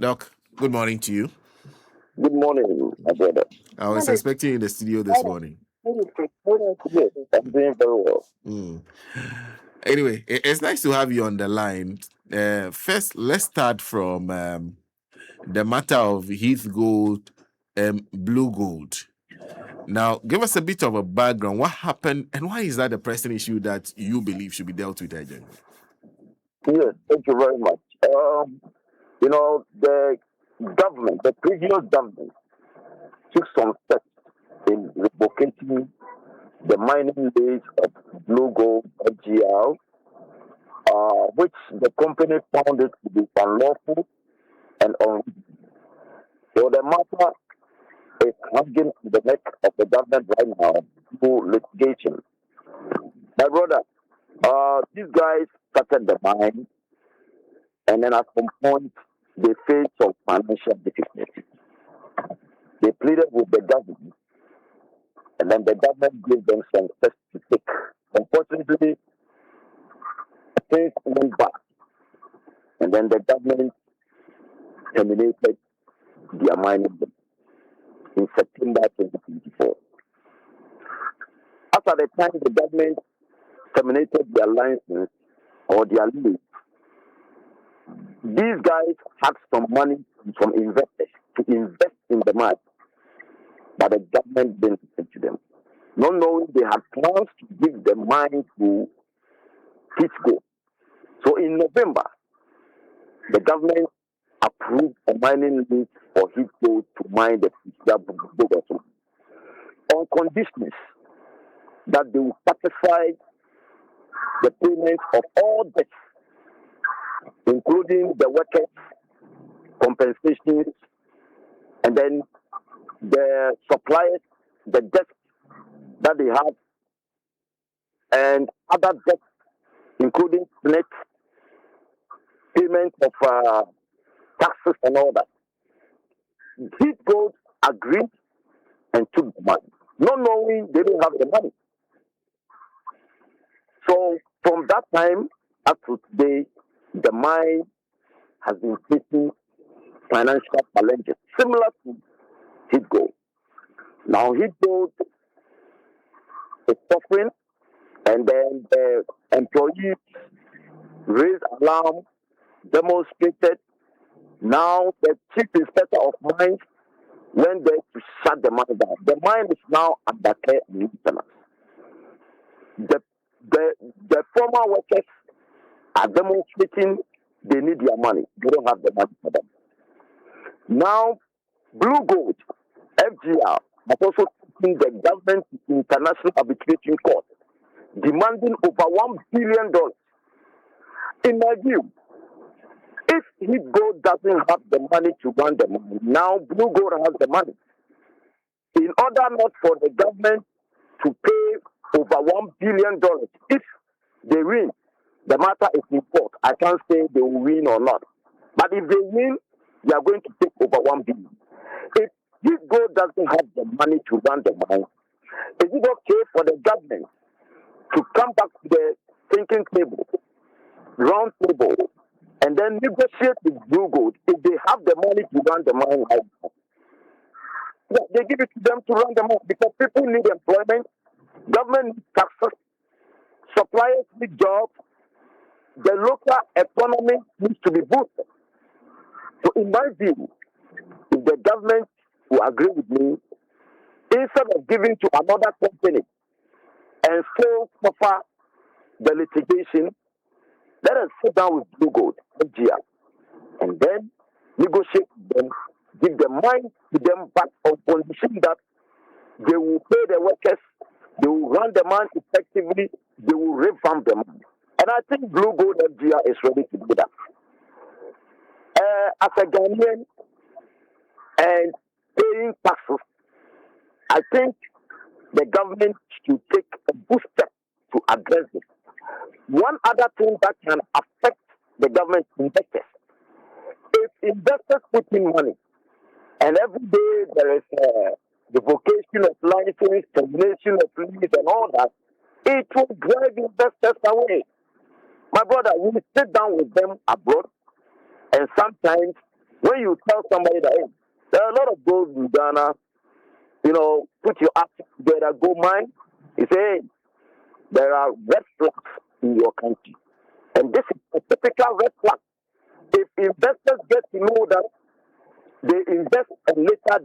Doc, good morning to you. Good morning, my brother. I was expecting you in the studio this morning. Yes, I'm doing very well. Mm. Anyway, it's nice to have you on the line. First, let's start from the matter of Heath Gold and Blue Gold. Now, give us a bit of a background. What happened, and why is that the pressing issue that you believe should be dealt with urgently? Yes, thank you very much. The government, the previous government, took some steps in revoking the mining lease of Blue Gold FGL, which the company found it to be unlawful and unreasonable. So the matter is hanging on the neck of the government right now through litigation. My brother, these guys started the mine, and then at some point they faced some financial difficulties. They pleaded with the government, and then the government gave them some steps to take. Unfortunately, things went back, and then the government terminated their mining lease in September 2024. After the time the government terminated their license or their lease, these guys had some money from investors to invest in the mine, but the government didn't listen to them. Not knowing they had plans to give the mine to Pittsburgh. So in November, the government approved a mining lease for Hitco to mine the Bogoso on conditions that they will satisfy the payment of all debts, including the workers' compensations, and then the suppliers, the debts that they have, and other debts, including net payment of taxes and all that. These gold agreed and took the money, not knowing they didn't have the money. So from that time up to today, the mine has been facing financial challenges similar to Heath Gold. Now Heath Gold is suffering, and then the employees raised alarm, demonstrated. Now the chief inspector of mines went there to shut the mine down. The mine is now under care and maintenance. The, the former workers are demonstrating they need their money. They don't have the money for them. Now, Blue Gold, FGR, has also taken the government to International Arbitration Court, demanding over $1 billion. In my view, if Heath Gold doesn't have the money to run the money, now Blue Gold has the money. In order not for the government to pay over $1 billion, if they win, the matter is in court. I can't say they will win or not. But if they win, they are going to take over $1 billion. If Heath Gold doesn't have the money to run the mine, is it okay for the government to come back to the thinking table, round table, and then negotiate with Blue Gold if they have the money to run the mine? They give it to them to run the mine because people need employment, government needs taxes, suppliers need jobs, the local economy needs to be boosted. So in my view, if the government will agree with me, instead of giving to another company and still suffer the litigation, let us sit down with Blue Gold, FGR, and then negotiate with them, give the money to them back on condition that they will pay the workers, they will run the mine effectively, they will revamp the mine. And I think Blue Gold FGR is ready to do that. As a Ghanaian and paying taxes, I think the government should take a good step to address this. One other thing that can affect the government investors, if investors put in money and every day there is the vocation of license, termination of lease and all that, it will drive investors away. My brother, we sit down with them abroad, and sometimes When you tell somebody that, hey, there are a lot of gold in Ghana, put your act together, go mine, you say, hey, there are red flags in your country. And this is a typical red flag. If investors get to know that they invest and later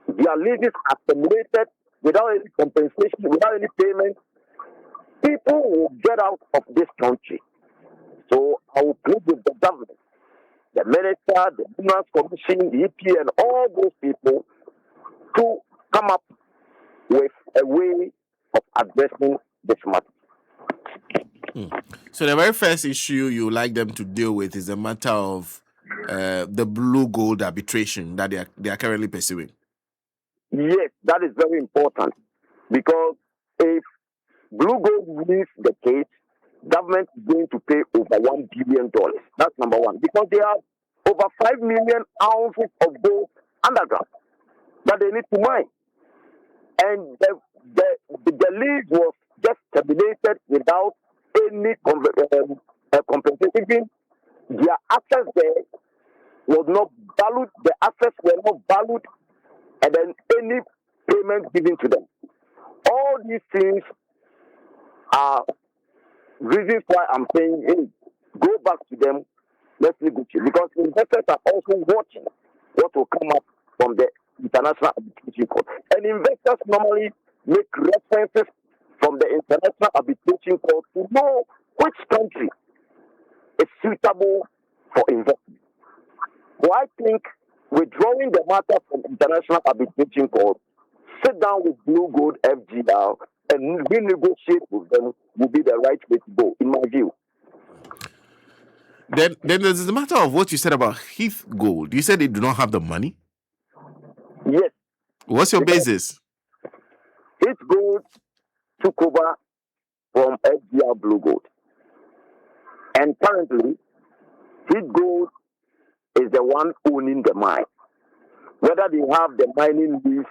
their leases are terminated without any compensation, without any payment, people will get out of this country. So I will plead with the government, the minister, the Finance Commission, the EP, and all those people to come up with a way of addressing this matter. So the very first issue you like them to deal with is the matter of the blue gold arbitration that they are currently pursuing. Yes, that is very important, because if Blue Gold wins the case, government is going to pay over $1 billion. That's number one, because they have over 5 million ounces of gold underground that they need to mine. And the lease was just terminated without any compensation. Their assets there was not valued, the assets were not valued, and then any payment given to them. All these things are reasons why I'm saying, hey, go back to them, let's negotiate. Because investors are also watching what will come up from the International Arbitration Court. And investors normally make references from the International Arbitration Court to know which country is suitable for investment. So I think withdrawing the matter from International Arbitration Court, sit down with Blue Gold FGR and renegotiate with them will be the right way to go, in my view. Then there's the matter of what you said about Heath Gold. You said they do not have the money. Yes. What's your basis? Heath Gold took over from FGR Blue Gold. And currently, Heath Gold is the one owning the mine. Whether they have the mining lease,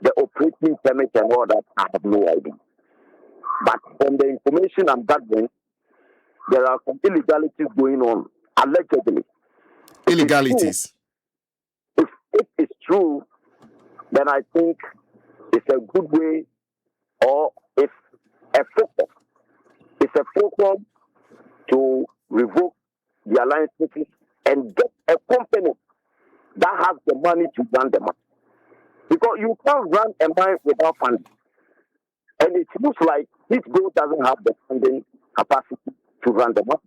the operating permit and all that, I have no idea. But from the information I'm gathering, there are some illegalities going on, allegedly. Illegalities. If it is true, then I think it's a good way, or it's a focus. It's a focus to revoke the alliances and get a company that has the money to run the mine. Because you can't run a mine without funding. And it looks like this gold doesn't have the funding capacity to run the mine.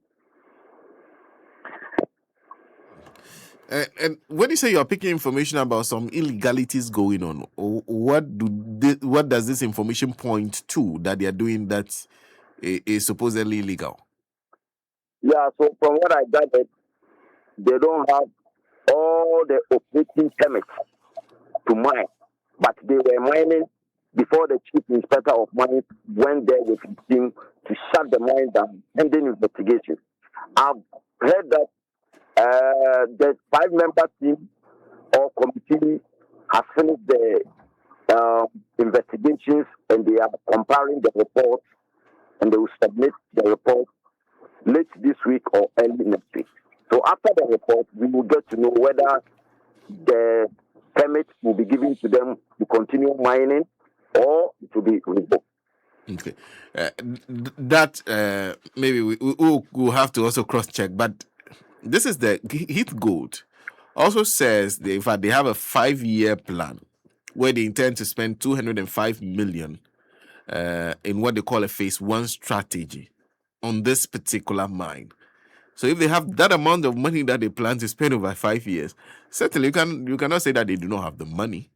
And when you say you're picking information about some illegalities going on, what does this information point to that they are doing that is supposedly illegal? Yeah, so from what I gathered, they don't have all the operating permits to mine, but they were mining before the chief inspector of mines went there with his team to shut the mine down, pending investigation. I've heard that the 5-member team or committee has finished the investigations and they are comparing the reports, and they will submit the report late this week or early next week. So after the report, we will get to know whether the permit will be given to them to continue mining or it will be revoked. Okay. Maybe we'll have to also cross-check, but this is the Heath Gold also says in fact they have a 5-year plan where they intend to spend 205 million in what they call a phase 1 strategy on this particular mine. So if they have that amount of money that they plan to spend over 5 years, certainly you cannot say that they do not have the money.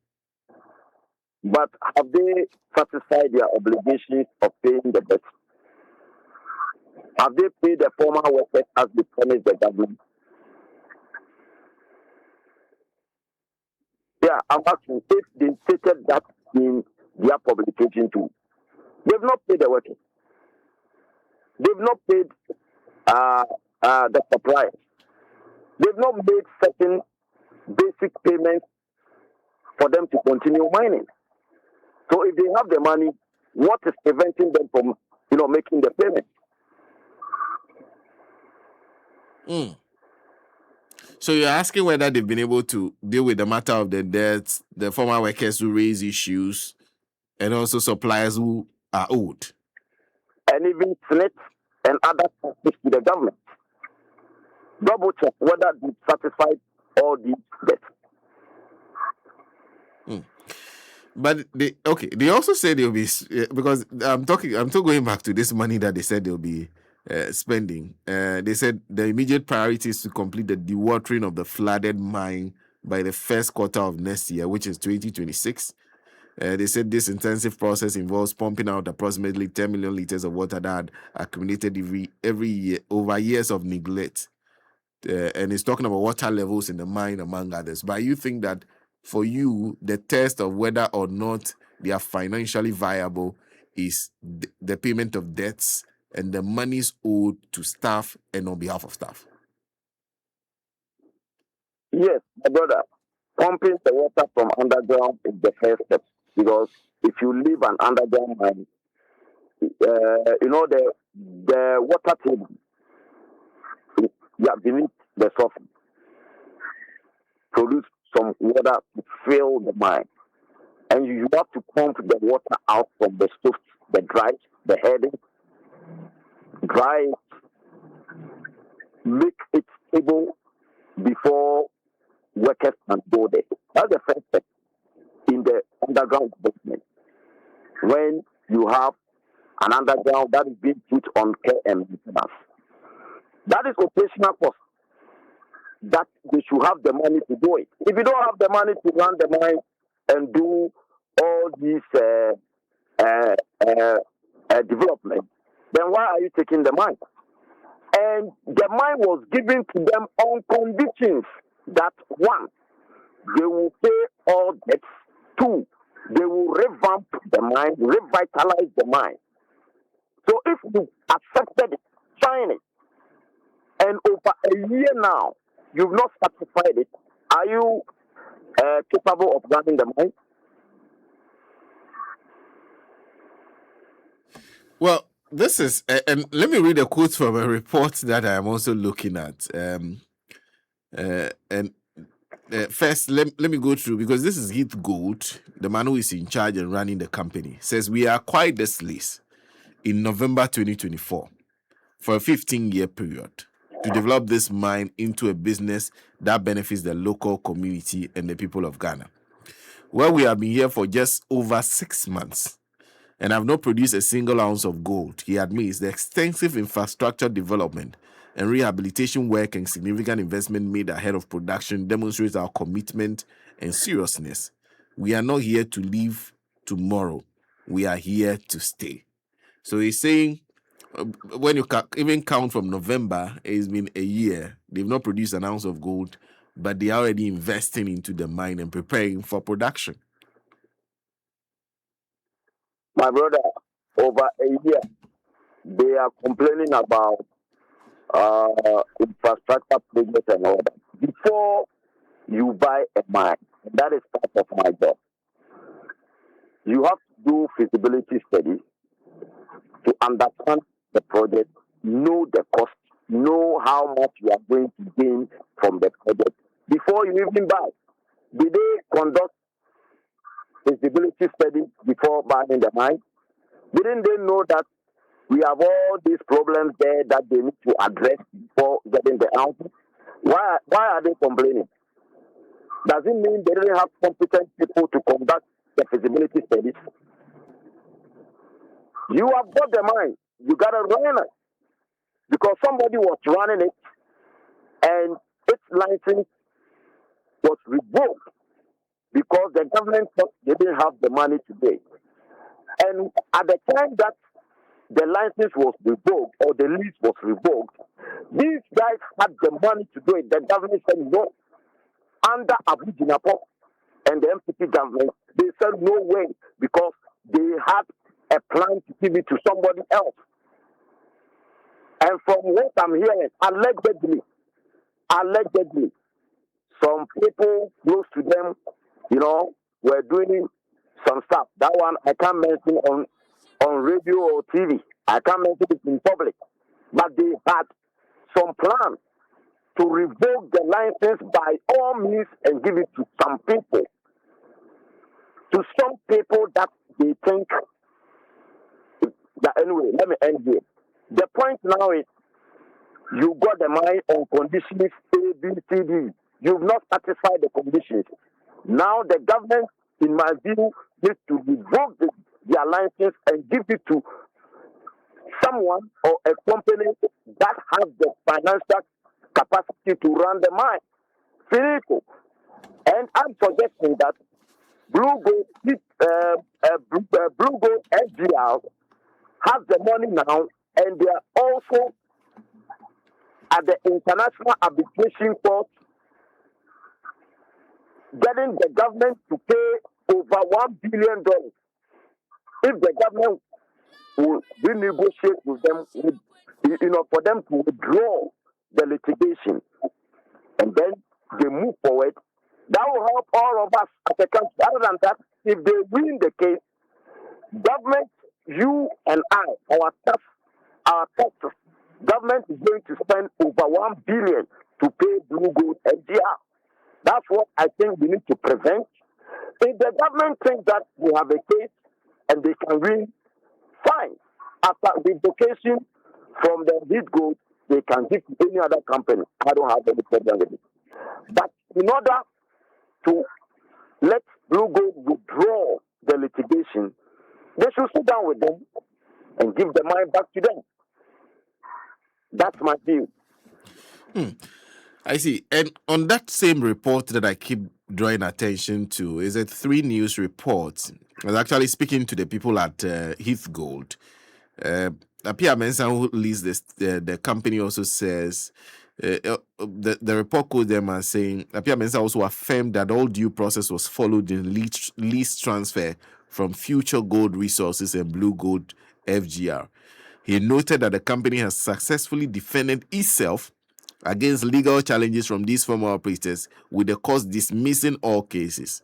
But have they satisfied their obligations of paying the debt? Have they paid the former workers as they promised the government? Yeah, I'm asking if they stated that in their publication too. They've not paid the workers. They've not paid the suppliers. They've not made certain basic payments for them to continue mining. So if they have the money, what is preventing them from, making the payment? So you're asking whether they've been able to deal with the matter of the debts, the former workers who raise issues, and also suppliers who are owed. And even Senate and other taxes to the government. Double check whether they've satisfied all these debts. But they also said they'll be, because I'm still going back to this money that they said they'll be spending. They said the immediate priority is to complete the dewatering of the flooded mine by the first quarter of next year, which is 2026. They said this intensive process involves pumping out approximately 10 million liters of water that had accumulated every year over years of neglect. And it's talking about water levels in the mine, among others. But you think that for you, the test of whether or not they are financially viable is the payment of debts and the monies owed to staff and on behalf of staff? Yes, my brother, pumping the water from underground is the first step, because if you leave an underground mine, the water table, beneath the surface, produce some water to fill the mine, and you have to pump the water out from the stove, the heading, dry it, make it stable before workers can go there. That's the first step in the underground development. When you have an underground that is being put on care and maintenance, that is operational cost. That they should have the money to do it. If you don't have the money to run the mine and do all these development, then why are you taking the mine? And the mine was given to them on conditions that, one, they will pay all debts. Two, they will revamp the mine, revitalize the mine. So if you accepted it, sign it, and over a year now, you've not satisfied it, are you capable of running the mine? Well, this is, and let me read a quote from a report that I am also looking at. First, let me go through, because this is Heath Gold, the man who is in charge and running the company, says we acquired this lease in November 2024 for a 15-year period to develop this mine into a business that benefits the local community and the people of Ghana. Well, we have been here for just over 6 months and have not produced a single ounce of gold. He admits the extensive infrastructure development and rehabilitation work and significant investment made ahead of production demonstrates our commitment and seriousness. We are not here to leave tomorrow. We are here to stay. So he's saying, when you even count from November, it's been a year. They've not produced an ounce of gold, but they are already investing into the mine and preparing for production. My brother, over a year, they are complaining about infrastructure projects and all that. Before you buy a mine, that is part of my job, you have to do feasibility studies to understand the project, know the cost, know how much you are going to gain from the project before you even buy. Did they conduct feasibility studies before buying the mine? Didn't they know that we have all these problems there that they need to address before getting the ounces? Why are they complaining? Does it mean they didn't have competent people to conduct the feasibility studies? You have got the mine. You got to run it. Because somebody was running it and its license was revoked because the government thought they didn't have the money to pay. And at the time that the license was revoked or the lease was revoked, these guys had the money to do it. The government said no. Under Abu Jinapo and the MPP government, they said no way because they had a plan to give it to somebody else. And from what I'm hearing, allegedly, some people close to them, were doing some stuff. That one I can't mention on radio or TV. I can't mention it in public. But they had some plans to revoke the license by all means and give it to some people. To some people that they think that anyway, let me end here. The point now is you got the mine on conditions A, B, C, D. You've not satisfied the conditions. Now the government, in my view, needs to revoke their license and give it to someone or a company that has the financial capacity to run the mine. Finito. And I'm suggesting that Blue Gold SGR has the money now, and they are also at the International Arbitration Court getting the government to pay over $1 billion. If the government will renegotiate with them, for them to withdraw the litigation, and then they move forward, that will help all of us as a country. Other than that, if they win the case, government, you and I, our taxes, government is going to spend over $1 billion to pay Blue Gold SGR. That's what I think we need to prevent. If the government thinks that we have a case and they can win, fine. After revocation from the Heath Gold, they can give to any other company. I don't have any problem with it. But in order to let Blue Gold withdraw the litigation, they should sit down with them and give the money back to them. That's my view. I see. And on that same report that I keep drawing attention to, is it 3 News reports. I was actually speaking to the people at Heath Gold. Apia Mensah, who leads this, the company, also says the report quotes them as saying Apia Mensah also affirmed that all due process was followed in lease transfer from Future Gold Resources and Blue Gold FGR. He noted that the company has successfully defended itself against legal challenges from these former operators, with the court dismissing all cases.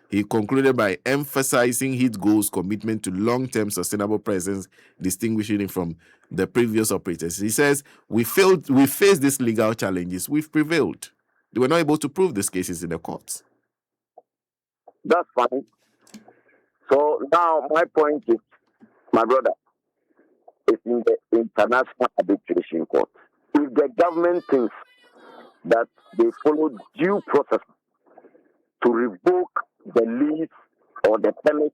He concluded by emphasizing Heath Gold's commitment to long-term sustainable presence, distinguishing it from the previous operators. He says, we faced these legal challenges, we've prevailed. They were not able to prove these cases in the courts. That's fine. So now my point is, my brother, is in the International Arbitration Court. If the government thinks that they follow due process to revoke the lease or the permit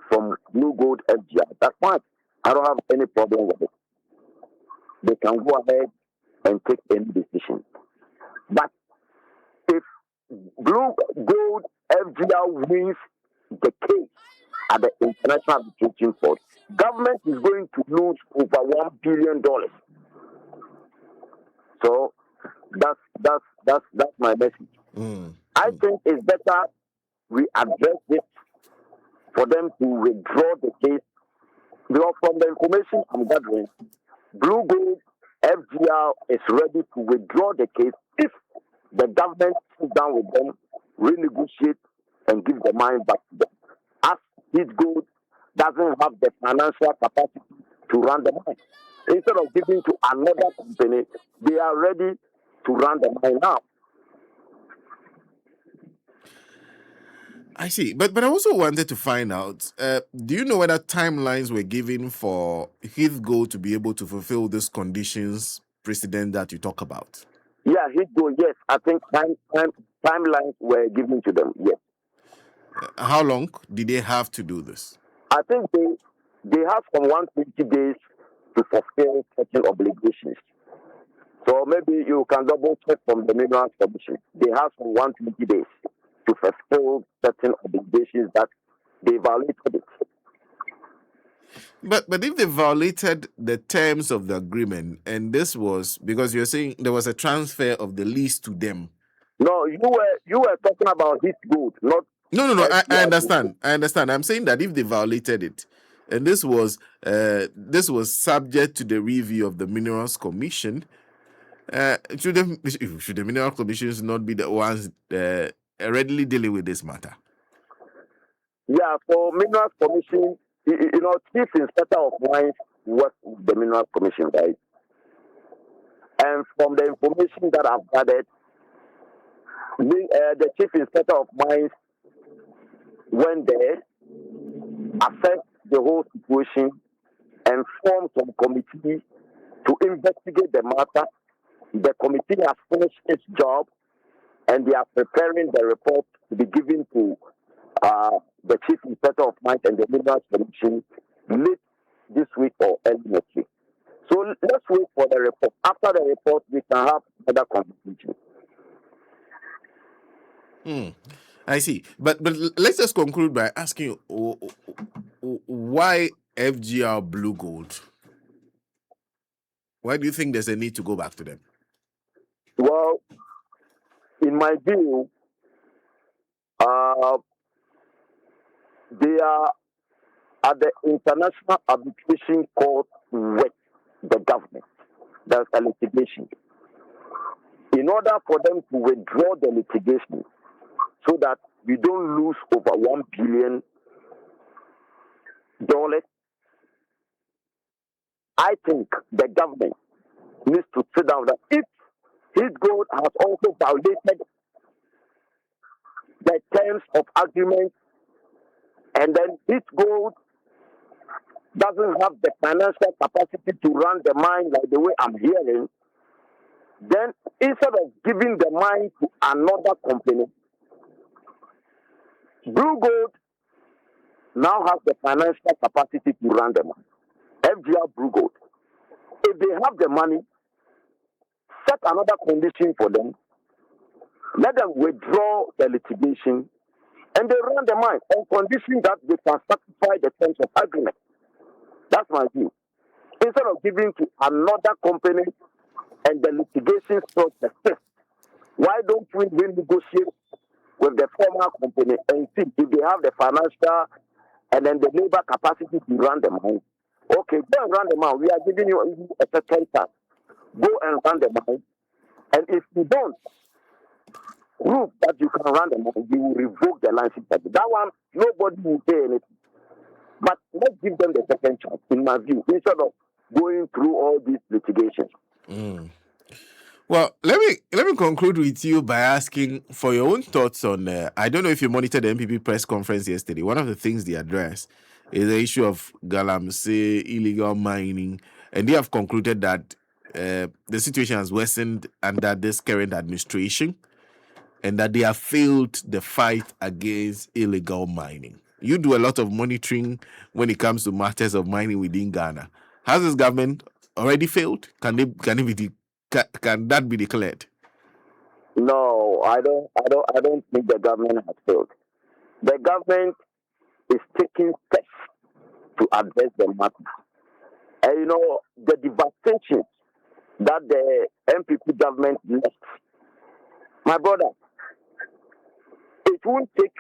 from Blue Gold FGR, that's fine. I don't have any problem with it. They can go ahead and take any decision. But if Blue Gold FGR wins the case at the International Arbitration Court, government is going to lose over $1 billion. So that's my message. I think it's better we address this for them to withdraw the case. Because from the information I'm gathering, Blue Gold FGR is ready to withdraw the case if the government sits down with them, renegotiate, and give the money back to them. As Heath Gold doesn't have the financial capacity to run the mine. Instead of giving to another company, they are ready to run the mine now. I see. But I also wanted to find out, do you know whether timelines were given for Heath Gold to be able to fulfill these conditions precedent that you talk about? Yeah, Heath Gold, yes. I think timelines were given to them, yes. How long did they have to do this? I think they have from 120 days to fulfill certain obligations. So maybe you can double check from the Minerals Commission. They have from 120 days to fulfill certain obligations that they violated it. But if they violated the terms of the agreement, and this was because you're saying there was a transfer of the lease to them. No, you were talking about Heath Gold, not. No. I understand. I'm saying that if they violated it, and this was subject to the review of the Minerals Commission, should the Minerals Commissions not be the ones readily dealing with this matter? Yeah, for Minerals Commission, Chief Inspector of Mines works with the Minerals Commission, right? And from the information that I've gathered, the chief inspector of mines went there, assessed the whole situation, and formed some committee to investigate the matter. The committee has finished its job, and they are preparing the report to be given to the chief inspector of mines and the minerals commission late this week or early next week. So let's wait for the report. After the report, we can have another conversation. I see. But let's just conclude by asking you why FGR Blue Gold? Why do you think there's a need to go back to them? Well, in my view, they are at the International Arbitration Court with the government. There's a litigation. In order for them to withdraw the litigation so that we don't lose over $1 billion, I think the government needs to sit down that if his gold has also violated the terms of agreement, and then his gold doesn't have the financial capacity to run the mine like the way I'm hearing, then instead of giving the mine to another company, Blue Gold now has the financial capacity to run the mine. FGR Blue Gold. If they have the money, set another condition for them, let them withdraw the litigation, and they run the mine on condition that they can satisfy the terms of agreement. That's my view. Instead of giving to another company and the litigation still persists, why don't we renegotiate with the former company and see if they have the financial and then the labor capacity to run the mine? Okay, go and run the mine. We are giving you a second chance. Go and run the mine. And if you don't prove that you can run the mine, we will revoke the license. That one, nobody will say anything. But let's give them the second chance, in my view, instead of going through all these litigations. Well, let me conclude with you by asking for your own thoughts on. I don't know if you monitored the MPP press conference yesterday. One of the things they addressed is the issue of Galamsey illegal mining, and they have concluded that the situation has worsened under this current administration, and that they have failed the fight against illegal mining. You do a lot of monitoring when it comes to matters of mining within Ghana. Has this government already failed? Can that be declared? No, I don't think the government has failed. The government is taking steps to address the matter. And the devastation that the MPP government left, my brother, it won't take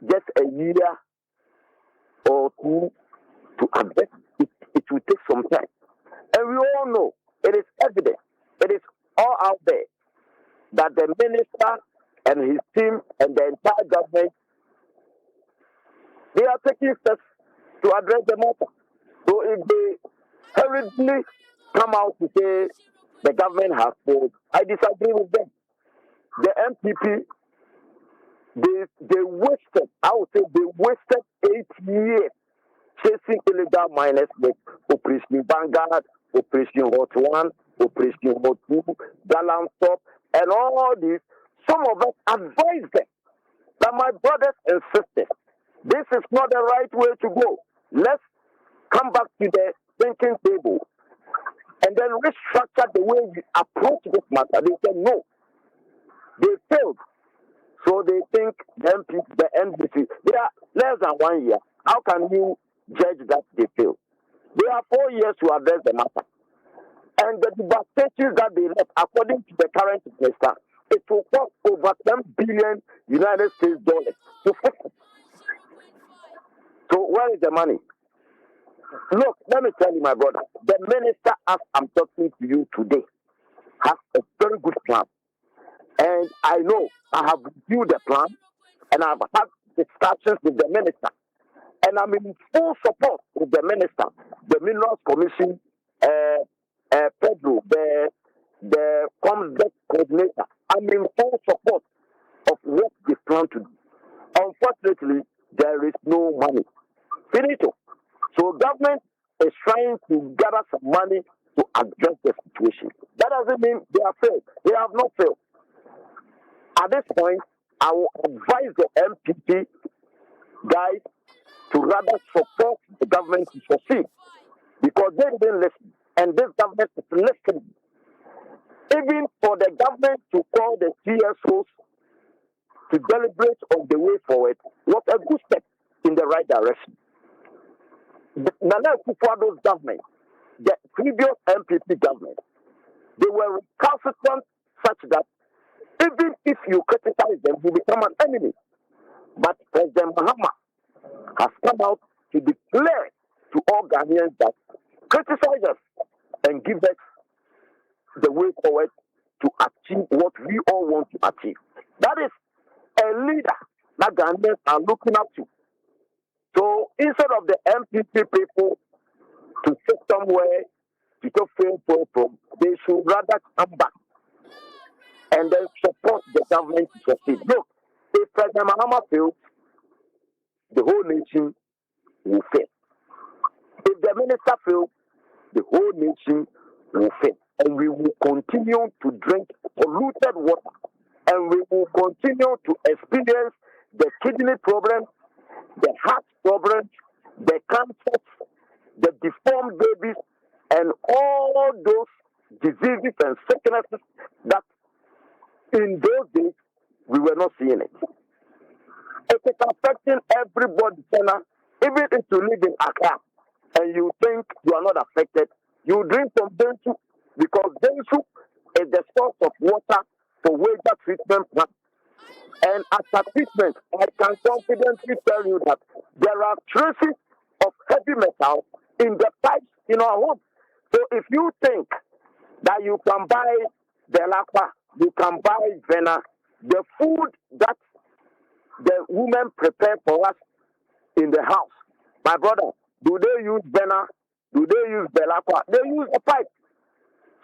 just a year or two to address it. It will take some time. And we all know, it is evident, it is all out there, that the minister and his team and the entire government, they are taking steps to address the matter. So if they hurriedly come out to say the government has failed, I disagree with them. The MPP, they wasted, I would say they wasted 8 years chasing illegal miners with Operation Vanguard, Operation Hot 1, Operation Hot 2, Galam Stop, and all this. Some of us advised them that, my brothers and sisters, this is not the right way to go. Let's come back to the thinking table and then restructure the way we approach this matter. They said no. They failed. So they think the NBC, they are less than 1 year. How can you judge that they failed? They have 4 years to address the matter. And the devastation that they left, according to the current minister, it will cost over $10 billion United States dollars to fix it. So where is the money? Look, let me tell you, my brother, the minister, as I'm talking to you today, has a very good plan. And I know I have reviewed the plan and I've had discussions with the minister. And I'm in full support with the minister, the Minerals Commission, Pedro, the the combat coordinator. I'm in full support of what they plan to do. Unfortunately, there is no money. Finito. So government is trying to gather some money to address the situation. That doesn't mean they have failed. They have not failed. At this point, I will advise the MPP guys to rather support the government to succeed because they didn't listen. And this government is listening. Even for the government to call the CSOs to deliberate on the way forward was a good step in the right direction. Nana Akufo-Addo's government, the previous MPP government, they were recalcitrant such that even if you criticize them, you become an enemy. But President Mahama has come out to declare to all Ghanaians that criticize us and give us the way forward to achieve what we all want to achieve. That is a leader that Ghanaians are looking up to. So instead of the MPP people to sit somewhere to take fail from, they should rather come back and then support the government to succeed. Look, if President Mahama fails, the whole nation will fail. If the minister fails, the whole nation will fail. And we will continue to drink polluted water. And we will continue to experience the kidney problems, the heart problems, the cancers, the deformed babies, and all those diseases and sicknesses that in those days we were not seeing it. It is affecting everybody, China. Even if you live in Accra and you think you are not affected, you drink from Densu because Densu is the source of water for water treatment plant. And after treatment, I can confidently tell you that there are traces of heavy metal in the pipes in our home. So if you think that you can buy the lapa, you can buy Vena, the food that the women prepare for us in the house, my brother, do they use Vena? Do they use Belaqua? They use a pipe.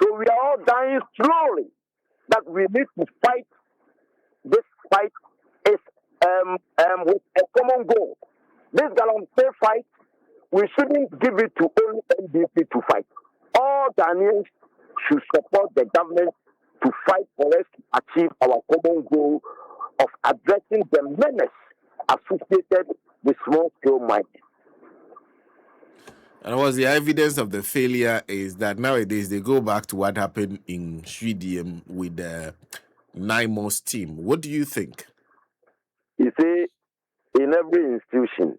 So we are all dying slowly. That we need to fight. This fight is with a common goal. This Galamsey fight, we shouldn't give it to only NDP to fight. All Ghanaians should support the government to fight for us to achieve our common goal of addressing the menace associated with small-scale mining. And what's the evidence of the failure is that nowadays they go back to what happened in Sweden with the 9 months team. What do you think? You see, in every institution,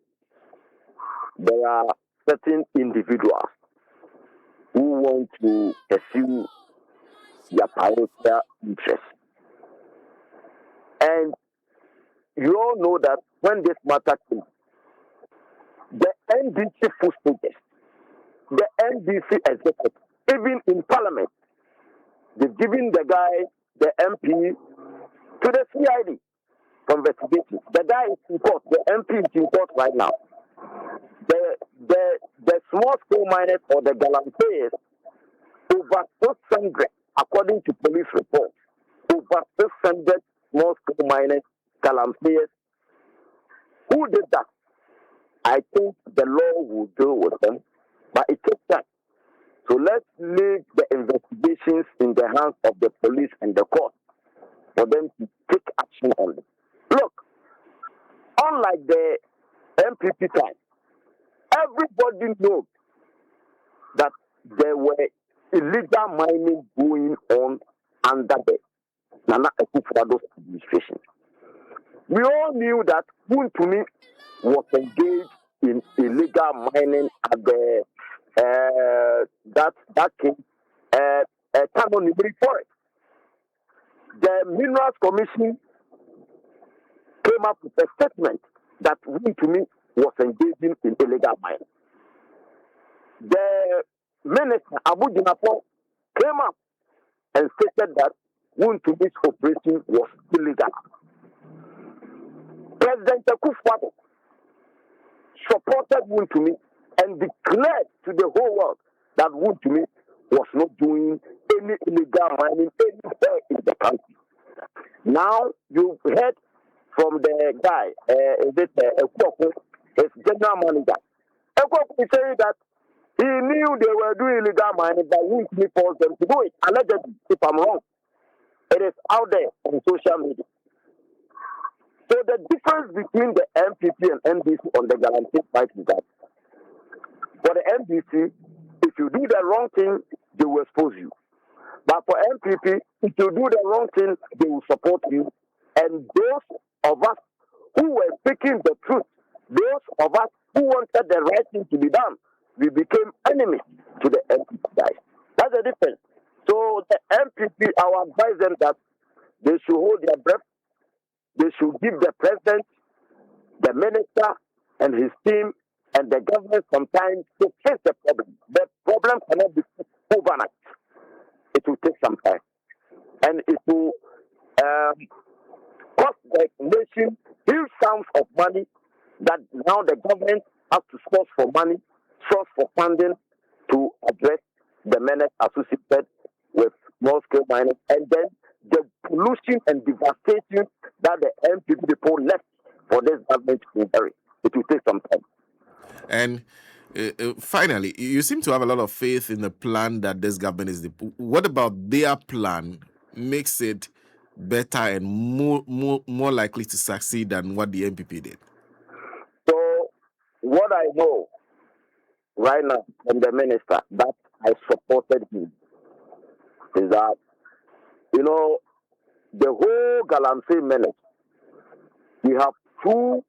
there are certain individuals who want to pursue their parochial interests. And you all know that when this matter came, the NDC full stages, the NDC executive, even in parliament, they've given the guy, the MP, to the CID for investigation. The guy is in court, the MP is in court right now. The small scale miners or the Galampayers, over 600, according to police reports, over 600 small scale miners, Galampayers. Who did that? I think the law will deal with them, but it takes time. So let's leave the investigations in the hands of the police and the court for them to take action on it. Look, unlike the MPP time, everybody knows that there were illegal mining going on under the Nana Akufo-Addo's administration. We all knew that Wuntumi was engaged in illegal mining at the that came Tanonibri Forest. The Minerals Commission came up with a statement that Wuntumi was engaging in illegal mining. The minister Abu Dinapo came up and stated that Wuntumi's operation was illegal. President Akufo-Addo supported Wuntumi and declared to the whole world that Wuntumi was not doing any illegal mining anywhere in the country. Now you heard from the guy, is it Ekwoku, his general manager. Ekwoku is saying that he knew they were doing illegal mining, but he forced them to do it. Allegedly, if I'm wrong, it is out there on social media. So the difference between the MPP and NDC on the guarantee fight is that for the NDC, if you do the wrong thing, they will expose you. But for MPP, if you do the wrong thing, they will support you. And those of us who were speaking the truth, those of us who wanted the right thing to be done, we became enemies to the MPP guys. That's the difference. So the MPP, I will advise them that they should hold their breath. They should give the president, the minister, and his team, and the government some time to fix the problem. The problem cannot be fixed overnight. It will take some time. And it will cost the nation huge sums of money that now the government has to source for money, source for funding to address the menace associated with small-scale mining, and then the pollution and devastation that the MPP people left for this government to inherit. It will take some time. And finally, you seem to have a lot of faith in the plan that this government is. What about their plan makes it better and more likely to succeed than what the MPP did? So, what I know right now from the minister that I supported him is that, the whole Galamsey menace, we have two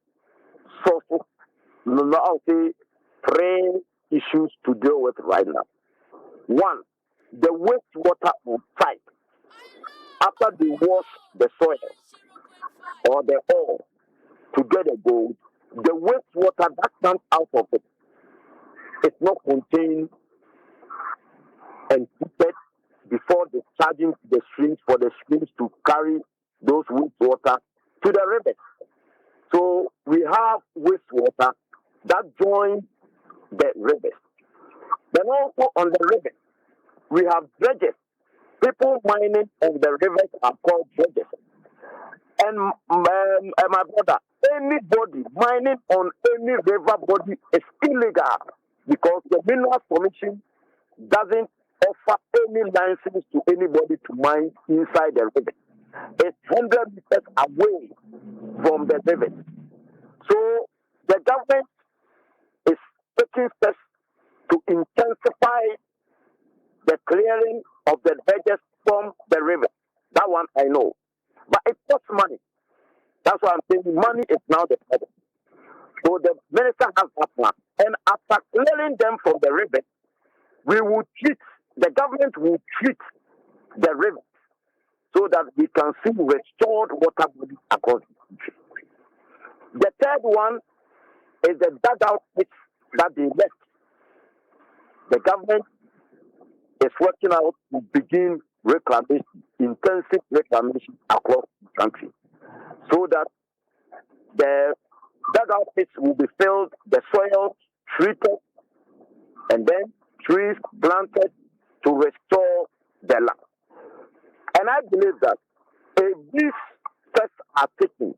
sources, I'll say three issues to deal with right now. One, the wastewater on site. After they wash the soil or the ore to get the gold, the wastewater that comes out of it is not contained and treated before discharging the streams for the streams to carry those wastewater to the rivers. So we have wastewater that joins the rivers. Then also on the rivers, we have dredges. People mining on the rivers are called dredges. And my brother, anybody mining on any river body is illegal because the Minerals Commission doesn't offer any license to anybody to mine inside the river. It's 100 meters away from the river. So the government is taking steps to intensify the clearing of the dredges from the river. That one I know. But it costs money. That's why I'm saying money is now the problem. So the minister has that plan. And after clearing them from the river, the government will treat the river so that we can see restored water bodies across the country. The third one is the dugout pits that they left. The government is working out to begin reclamation, intensive reclamation across the country, so that the dugout pits will be filled, the soil treated, and then trees planted to restore the land. And I believe that if these steps are taken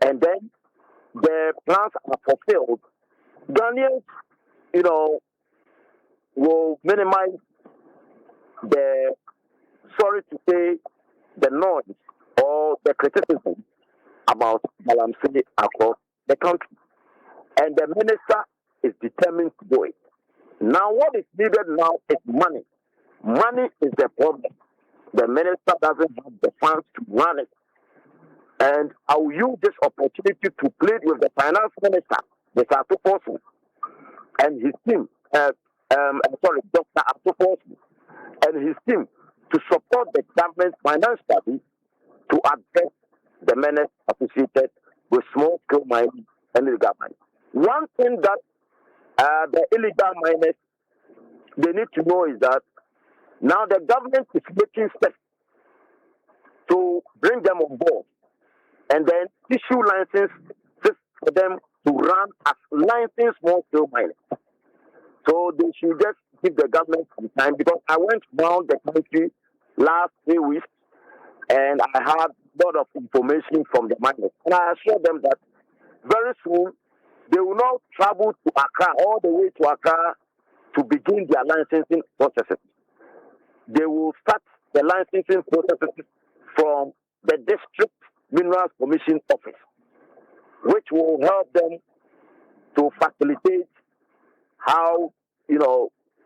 and then the plans are fulfilled, Ghanaians, will minimize the, sorry to say, the noise or the criticism about Galamsey across the country. And the minister is determined to do it. Now, what is needed now is money. Money is the problem. The minister doesn't have the funds to run it. And I will use this opportunity to plead with the finance minister, Mr. Atuposu, and his team, Dr. Atuposu, and his team to support the government finance study to address the menace associated with small-scale mining and illegal mining. One thing that the illegal miners, they need to know is that now the government is making steps to bring them on board and then issue licenses for them to run as licensed small-scale miners. So they should just give the government some time because I went around the country last 3 weeks and I had a lot of information from the miners. And I assured them that very soon they will not travel to Accra, all the way to Accra, to begin their licensing processes. They will start the licensing processes from the District Minerals Commission office, which will help them to facilitate how,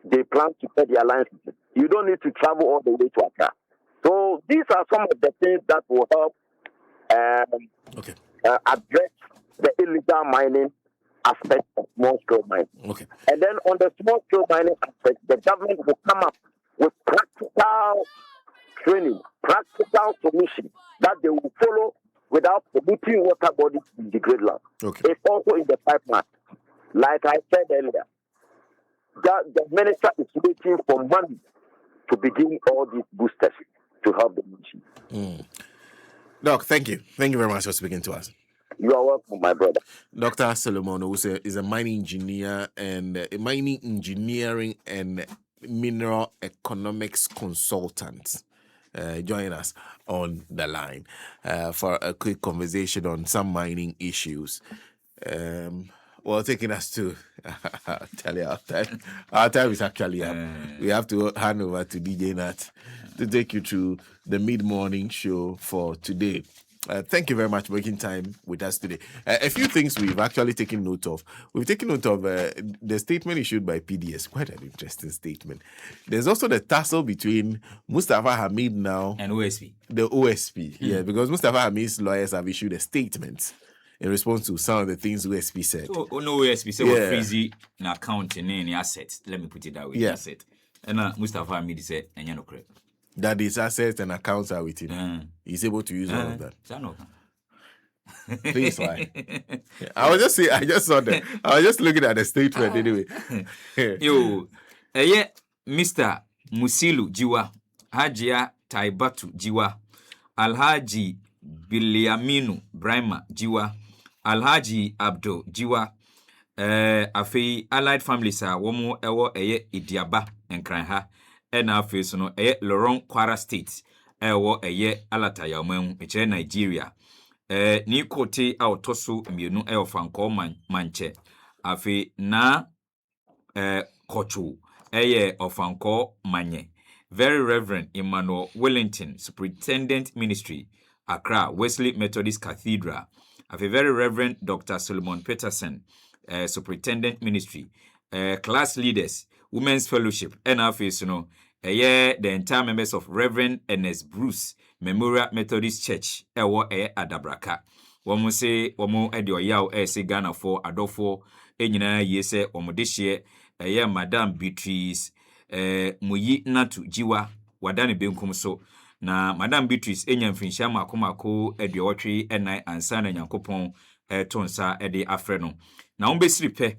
they plan to get their licenses. You don't need to travel all the way to Accra. So these are some of the things that will help address the illegal mining aspect of small-scale mining. Okay. And then on the small-scale mining aspect, the government will come up with practical training, practical solutions that they will follow without polluting water bodies in the great land. Okay. It's also in the pipeline. Like I said earlier, that the minister is waiting for money to begin all these boosters to help the nation. Doc, thank you. Thank you very much for speaking to us. You are welcome, my brother. Dr. Solomon Owusu is a mining engineer and a mining engineering and mineral economics consultant. Join us on the line for a quick conversation on some mining issues. Taking us to tell you our time is actually up. We have to hand over to DJ Nat to take you through the mid-morning show for today. Thank you very much for making time with us today. A few things we've actually taken note of. We've taken note of the statement issued by PDS. Quite an interesting statement. There's also the tussle between Mustafa Hamid now and OSP. The OSP, yeah, because Mustafa Hamid's lawyers have issued a statement in response to some of the things OSP said. So, no OSP said we're freezing an account in any assets. Let me put it that way. Yeah. Asset. And Mustafa Hamid said, and no correct. That his assets and accounts are with him. He's able to use all of that. Please, why? Yeah. I just saw that. I was just looking at the statement anyway. Yo, Mr. Musilu Jiwa, Hajia Taibatu Jiwa, Alhaji Biliaminu Brahma Jiwa, Alhaji Abdo Jiwa, Afi Allied Families are Womo Ewo Idiaba and Kranha. Na afei so no Loron Kwara State wo Alata Yaman eche Nigeria ni kote a otoso mienu ofanko manche afei na kochu ofanko manye. Very Reverend Emmanuel Wellington, Superintendent Ministry, Accra Wesley Methodist Cathedral. Afei Very Reverend Dr. Solomon Peterson, Superintendent Ministry, Class Leaders Women's Fellowship, and afei no the entire members of Reverend Ernest Bruce Memorial Methodist Church Adabraka. Womu say womu edio yaw se Ghana for adofo enyina yese omodehye Madam Beatrice muyi natu jiwa wadane benkum so na Madam Beatrice enya mfinhia makomako edio wotwe enai ansa na Nyankopon tonsa ede afre no na wombesiri pe